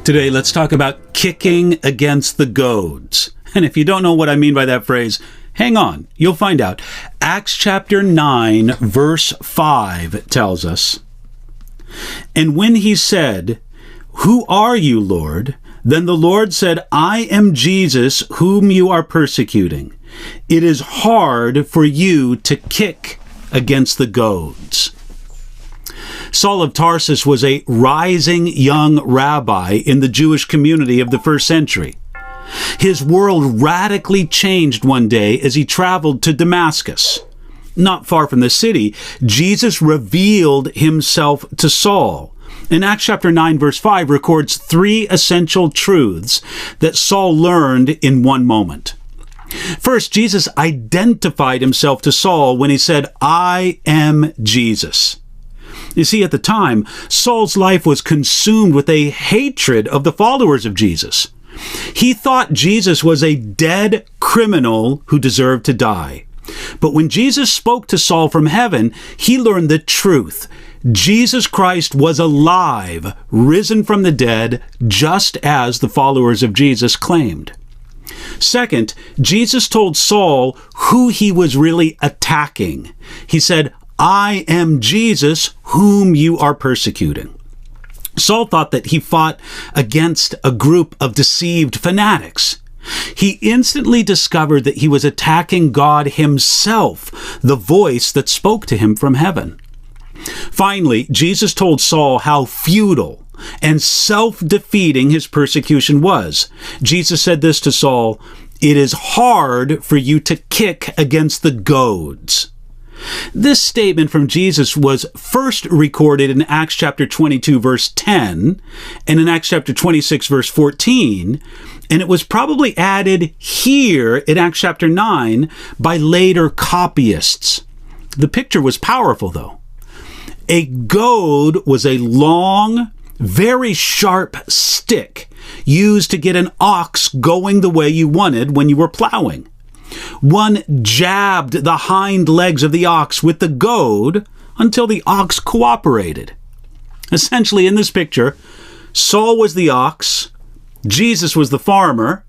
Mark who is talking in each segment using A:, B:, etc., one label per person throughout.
A: Today, let's talk about kicking against the goads. And if you don't know what I mean by that phrase, hang on, you'll find out. Acts chapter 9, verse 5 tells us, "And when he said, 'Who are you, Lord?' then the Lord said, 'I am Jesus, whom you are persecuting. It is hard for you to kick against the goads.'" Saul of Tarsus was a rising young rabbi in the Jewish community of the first century. His world radically changed one day as he traveled to Damascus. Not far from the city, Jesus revealed himself to Saul. And Acts chapter 9, verse 5 records three essential truths that Saul learned in one moment. First, Jesus identified himself to Saul when he said, "I am Jesus." You see, at the time, Saul's life was consumed with a hatred of the followers of Jesus. He thought Jesus was a dead criminal who deserved to die. But when Jesus spoke to Saul from heaven, he learned the truth. Jesus Christ was alive, risen from the dead, just as the followers of Jesus claimed. Second, Jesus told Saul who he was really attacking. He said, "I am Jesus, whom you are persecuting." Saul thought that he fought against a group of deceived fanatics. He instantly discovered that he was attacking God himself, the voice that spoke to him from heaven. Finally, Jesus told Saul how futile and self-defeating his persecution was. Jesus said this to Saul, "It is hard for you to kick against the goads." This statement from Jesus was first recorded in Acts chapter 22, verse 10, and in Acts chapter 26, verse 14, and it was probably added here in Acts chapter 9 by later copyists. The picture was powerful, though. A goad was a long, very sharp stick used to get an ox going the way you wanted when you were plowing. One jabbed the hind legs of the ox with the goad until the ox cooperated. Essentially, in this picture, Saul was the ox, Jesus was the farmer,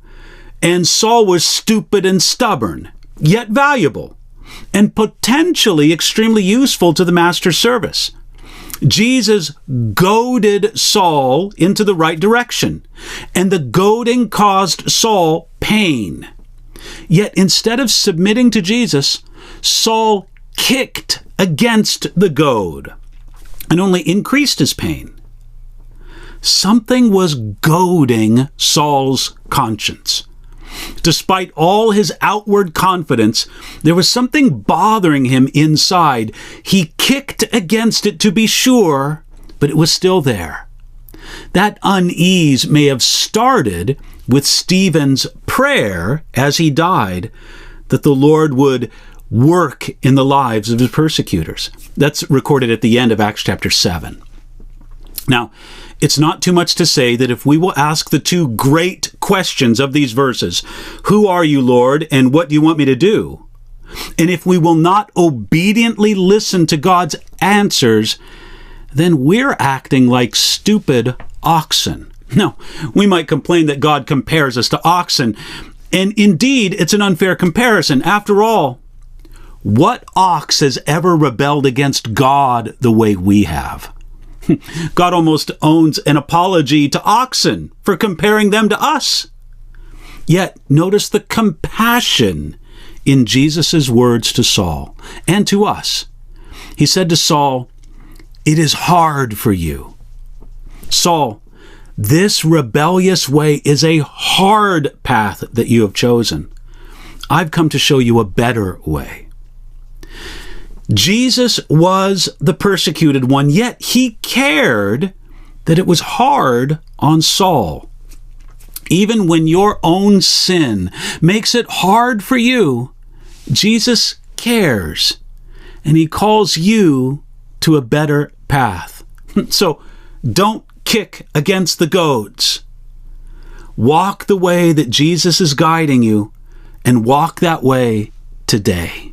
A: and Saul was stupid and stubborn, yet valuable, and potentially extremely useful to the master's service. Jesus goaded Saul into the right direction, and the goading caused Saul pain. Yet instead of submitting to Jesus, Saul kicked against the goad and only increased his pain. Something was goading Saul's conscience. Despite all his outward confidence, there was something bothering him inside. He kicked against it to be sure, but it was still there. That unease may have started with Stephen's prayer as he died, that the Lord would work in the lives of his persecutors. That's recorded at the end of Acts chapter 7. Now, it's not too much to say that if we will ask the two great questions of these verses, "Who are you, Lord, and what do you want me to do?" and if we will not obediently listen to God's answers, then we're acting like stupid oxen. Now, we might complain that God compares us to oxen, and indeed, it's an unfair comparison. After all, what ox has ever rebelled against God the way we have? God almost owns an apology to oxen for comparing them to us. Yet, notice the compassion in Jesus' words to Saul and to us. He said to Saul, "It is hard for you." Saul, this rebellious way is a hard path that you have chosen. I've come to show you a better way. Jesus was the persecuted one, yet he cared that it was hard on Saul. Even when your own sin makes it hard for you, Jesus cares, and he calls you to a better path. So don't kick against the goads. Walk the way that Jesus is guiding you, and walk that way today.